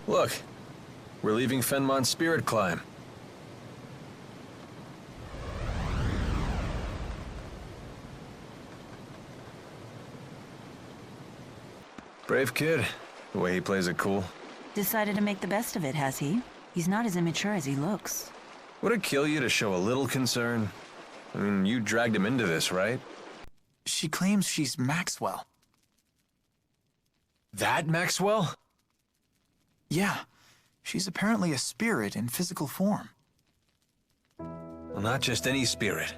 Look, we're leaving Fenmont's spirit climb. Brave kid, the way he plays it cool. Decided to make the best of it, has he? He's not as immature as he looks. Would it kill you to show a little concern? I mean, you dragged him into this, right? She claims she's Maxwell. That Maxwell? Yeah, she's apparently a spirit in physical form. Well, not just any spirit.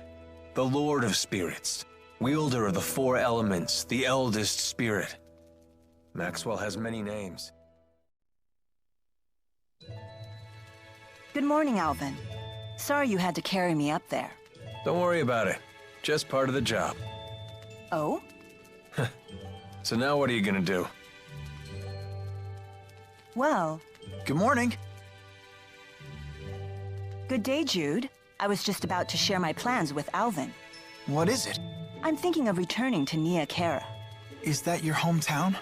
The Lord of Spirits. Wielder of the four elements, the eldest spirit. Maxwell has many names. Good morning, Alvin. Sorry you had to carry me up there. Don't worry about it. Just part of the job. Oh? So now what are you gonna do? Well... Good morning. Good day, Jude. I was just about to share my plans with Alvin. What is it? I'm thinking of returning to Nia Khera. Is that your hometown?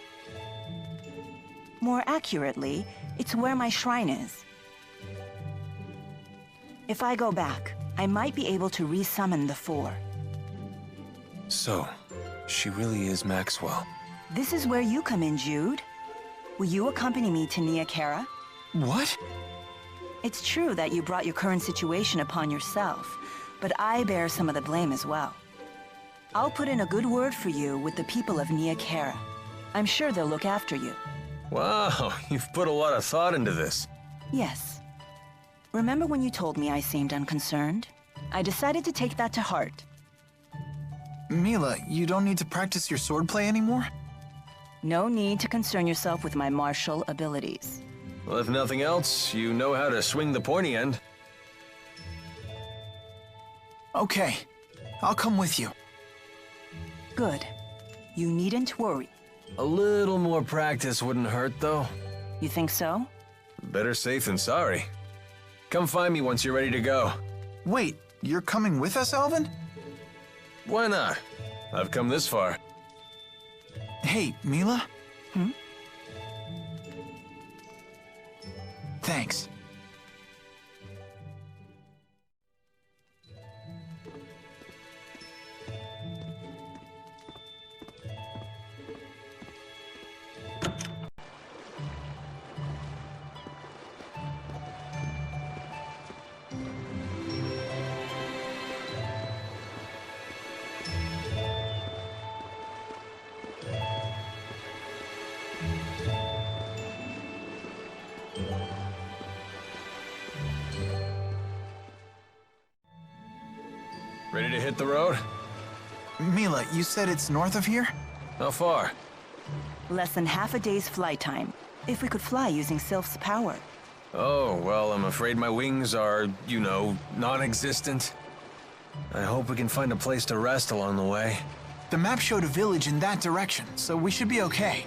More accurately, it's where my shrine is. If I go back, I might be able to resummon the Four. So, she really is Maxwell. This is where you come in, Jude. Will you accompany me to Nia Khera? What? It's true that you brought your current situation upon yourself, but I bear some of the blame as well. I'll put in a good word for you with the people of Nia Khera. I'm sure they'll look after you. Wow, you've put a lot of thought into this. Yes. Remember when you told me I seemed unconcerned? I decided to take that to heart. Milla, you don't need to practice your swordplay anymore? No need to concern yourself with my martial abilities. Well, if nothing else, you know how to swing the pointy end. Okay, I'll come with you. Good. You needn't worry. A little more practice wouldn't hurt, though. You think so? Better safe than sorry. Come find me once you're ready to go. Wait, you're coming with us, Alvin? Why not? I've come this far. Hey, Milla? Hmm? Thanks. Ready to hit the road? Milla, you said it's north of here? How far? Less than half a day's flight time, if we could fly using Sylph's power. Oh, well, I'm afraid my wings are, you know, non-existent. I hope we can find a place to rest along the way. The map showed a village in that direction, so we should be okay.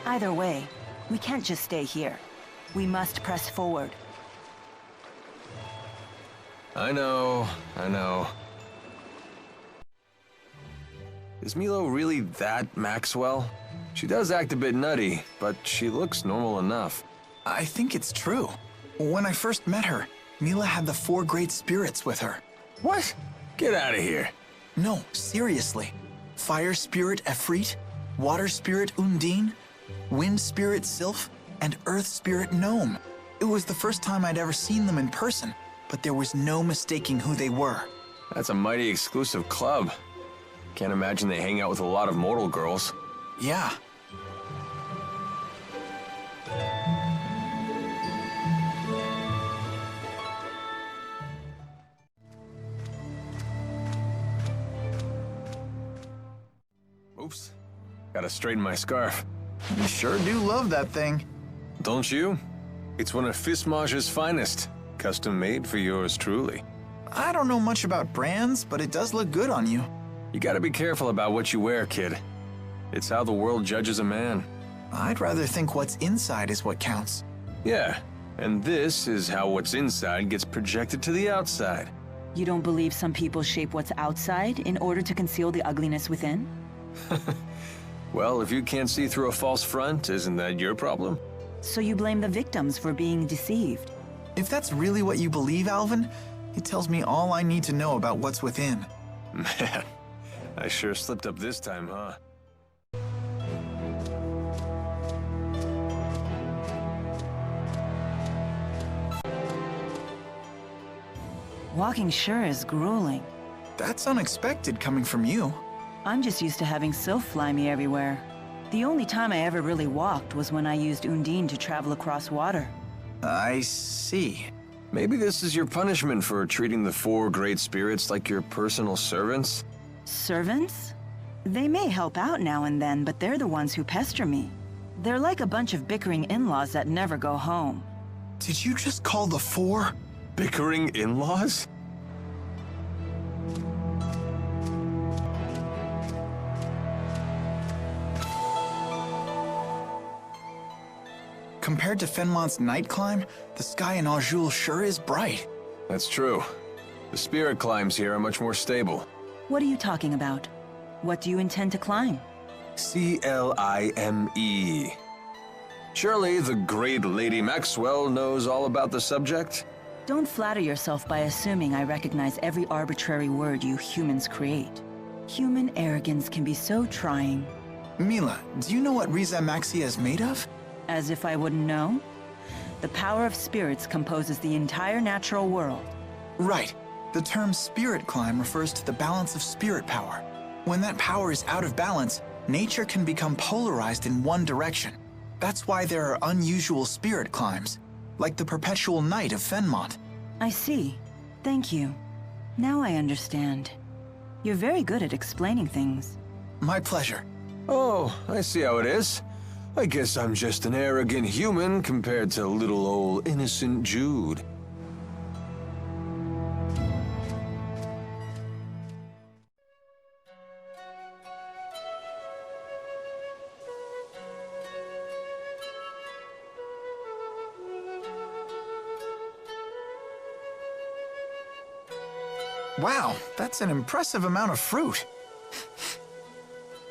Either way, we can't just stay here. We must press forward. I know. Is Milo really that Maxwell? She does act a bit nutty, but she looks normal enough. I think it's true. When I first met her, Milla had the four great spirits with her. What? Get out of here. No, seriously. Fire spirit Efreet, water spirit Undine, wind spirit Sylph, and earth spirit Gnome. It was the first time I'd ever seen them in person, but there was no mistaking who they were. That's a mighty exclusive club. Can't imagine they hang out with a lot of mortal girls. Yeah. Oops. Gotta straighten my scarf. You sure do love that thing. Don't you? It's one of Fismage's finest. Custom made for yours truly. I don't know much about brands, but it does look good on you. You gotta be careful about what you wear, kid. It's how the world judges a man. I'd rather think what's inside is what counts. Yeah, and this is how what's inside gets projected to the outside. You don't believe some people shape what's outside in order to conceal the ugliness within? Well, if you can't see through a false front, isn't that your problem? So you blame the victims for being deceived? If that's really what you believe, Alvin, it tells me all I need to know about what's within. Man, I sure slipped up this time, huh? Walking sure is grueling. That's unexpected coming from you. I'm just used to having Sylph fly me everywhere. The only time I ever really walked was when I used Undine to travel across water. I see. Maybe this is your punishment for treating the four great spirits like your personal servants? Servants? They may help out now and then, but they're the ones who pester me. They're like a bunch of bickering in-laws that never go home. Did you just call the four? Bickering in-laws? Compared to Fenmont's night climb, the sky in Aujul sure is bright. That's true. The spirit climbs here are much more stable. What are you talking about? What do you intend to climb? Clime. Surely the great Lady Maxwell knows all about the subject? Don't flatter yourself by assuming I recognize every arbitrary word you humans create. Human arrogance can be so trying. Milla, do you know what Riza Maxia is made of? As if I wouldn't know? The power of spirits composes the entire natural world. Right. The term spirit climb refers to the balance of spirit power. When that power is out of balance, nature can become polarized in one direction. That's why there are unusual spirit climbs, like the perpetual night of Fenmont. I see. Thank you. Now I understand. You're very good at explaining things. My pleasure. Oh, I see how it is. I guess I'm just an arrogant human compared to little old innocent Jude. Wow, that's an impressive amount of fruit.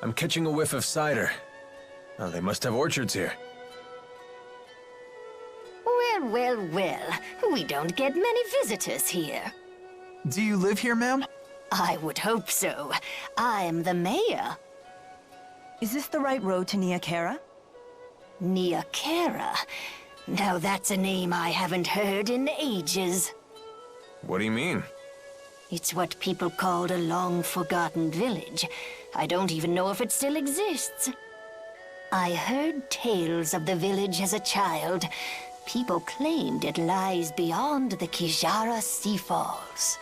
I'm catching a whiff of cider. Oh, they must have orchards here. Well, well, well. We don't get many visitors here. Do you live here, ma'am? I would hope so. I'm the mayor. Is this the right road to Niakara? Niakara. Now that's a name I haven't heard in ages. What do you mean? It's what people called a long-forgotten village. I don't even know if it still exists. I heard tales of the village as a child. People claimed it lies beyond the Kijara Sea Falls.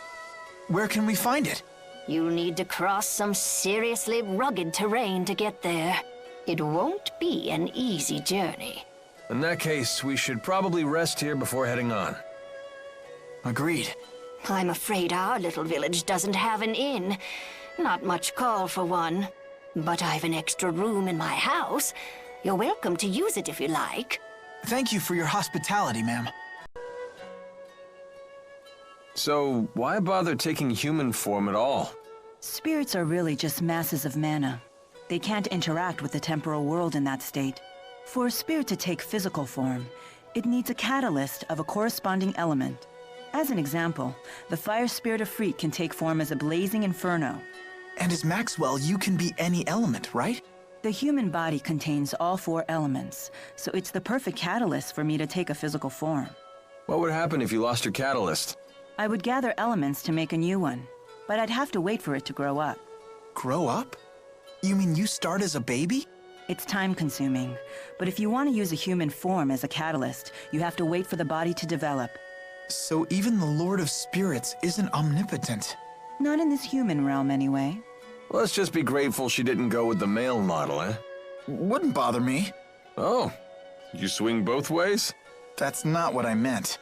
Where can we find it? You'll need to cross some seriously rugged terrain to get there. It won't be an easy journey. In that case, we should probably rest here before heading on. Agreed. I'm afraid our little village doesn't have an inn. Not much call for one. But I've an extra room in my house. You're welcome to use it if you like. Thank you for your hospitality, ma'am. So, why bother taking human form at all? Spirits are really just masses of mana. They can't interact with the temporal world in that state. For a spirit to take physical form, it needs a catalyst of a corresponding element. As an example, the fire spirit of Freet can take form as a blazing inferno. And as Maxwell, you can be any element, right? The human body contains all four elements, so it's the perfect catalyst for me to take a physical form. What would happen if you lost your catalyst? I would gather elements to make a new one, but I'd have to wait for it to grow up. Grow up? You mean you start as a baby? It's time-consuming, but if you want to use a human form as a catalyst, you have to wait for the body to develop. So even the Lord of Spirits isn't omnipotent. Not in this human realm, anyway. Let's just be grateful she didn't go with the male model, eh? Wouldn't bother me. Oh, you swing both ways? That's not what I meant.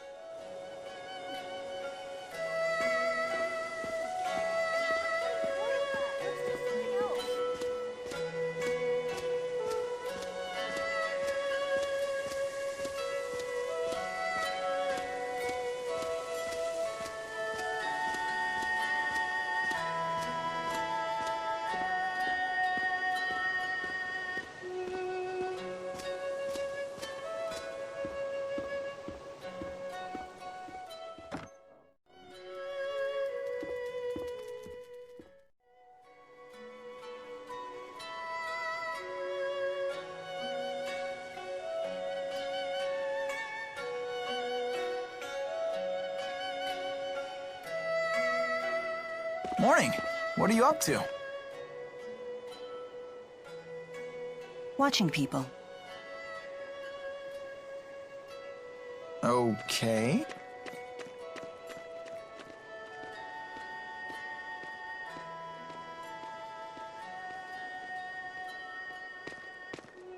morning. What are you up to? Watching people. Okay.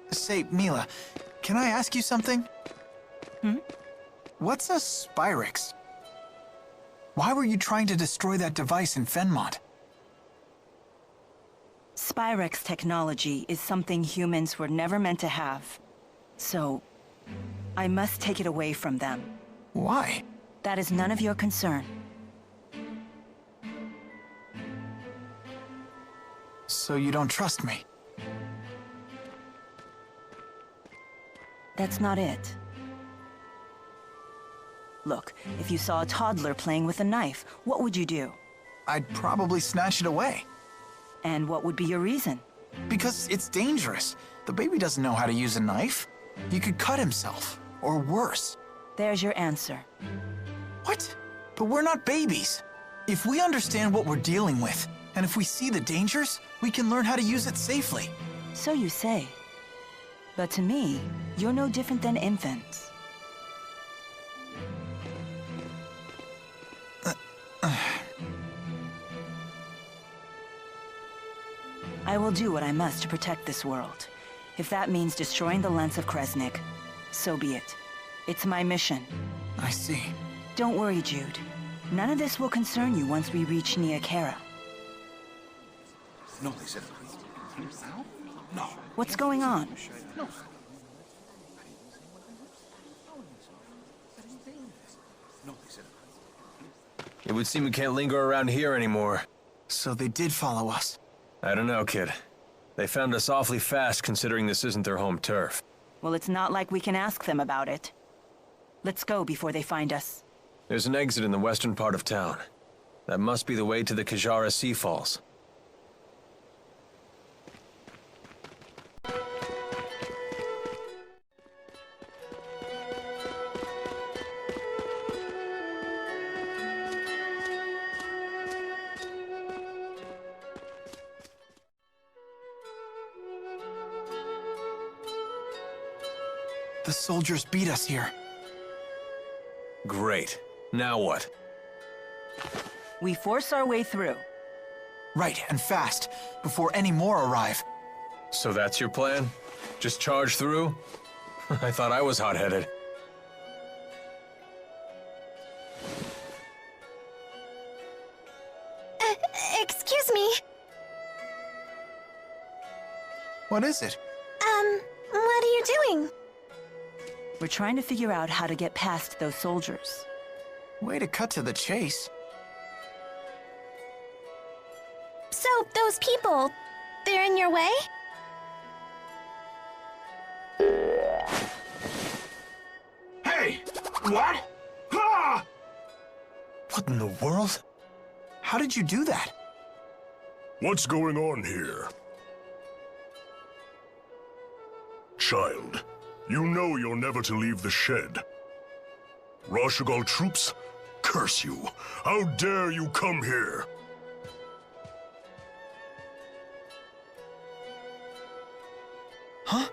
Say, Milla, can I ask you something? What's a Spyrix? Why were you trying to destroy that device in Fenmont? Spyrix technology is something humans were never meant to have. So, I must take it away from them. Why? That is none of your concern. So you don't trust me? That's not it. Look, if you saw a toddler playing with a knife, what would you do? I'd probably snatch it away. And what would be your reason? Because it's dangerous. The baby doesn't know how to use a knife. He could cut himself, or worse. There's your answer. What? But we're not babies. If we understand what we're dealing with, and if we see the dangers, we can learn how to use it safely. So you say. But to me, you're no different than infants. I will do what I must to protect this world. If that means destroying the lens of Kresnik, so be it. It's my mission. I see. Don't worry, Jude. None of this will concern you once we reach Nia Khera. No, they said. No. What's going on? It would seem we can't linger around here anymore. So they did follow us. I don't know, kid. They found us awfully fast considering this isn't their home turf. Well, it's not like we can ask them about it. Let's go before they find us. There's an exit in the western part of town. That must be the way to the Kajara Sea Falls. The soldiers beat us here. Great. Now what? We force our way through. Right, and fast, before any more arrive. So that's your plan? Just charge through? I thought I was hot-headed. Excuse me. What is it? What are you doing? We're trying to figure out how to get past those soldiers. Way to cut to the chase. So, those people, they're in your way? Hey! What? Ah! What in the world? How did you do that? What's going on here? Child, you know you're never to leave the shed. Rashugal troops, curse you! How dare you come here? Huh?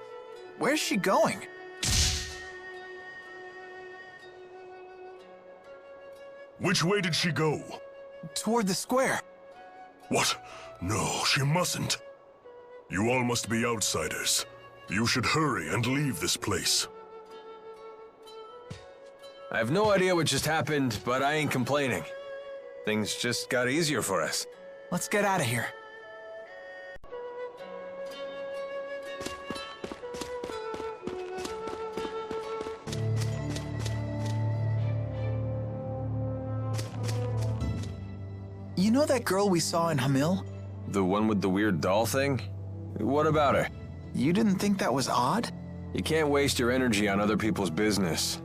Where's she going? Which way did she go? Toward the square. What? No, she mustn't. You all must be outsiders. You should hurry and leave this place. I have no idea what just happened, but I ain't complaining. Things just got easier for us. Let's get out of here. You know that girl we saw in Hamil? The one with the weird doll thing? What about her? You didn't think that was odd? You can't waste your energy on other people's business.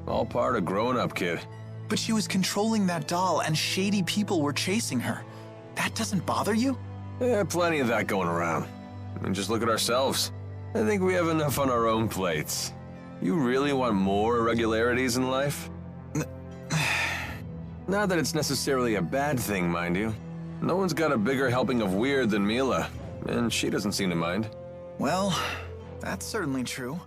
All part of growing up, kid. But she was controlling that doll and shady people were chasing her. That doesn't bother you? Plenty of that going around. I mean, just look at ourselves. I think we have enough on our own plates. You really want more irregularities in life? Not that it's necessarily a bad thing, mind you. No one's got a bigger helping of weird than Milla, and she doesn't seem to mind. Well, that's certainly true.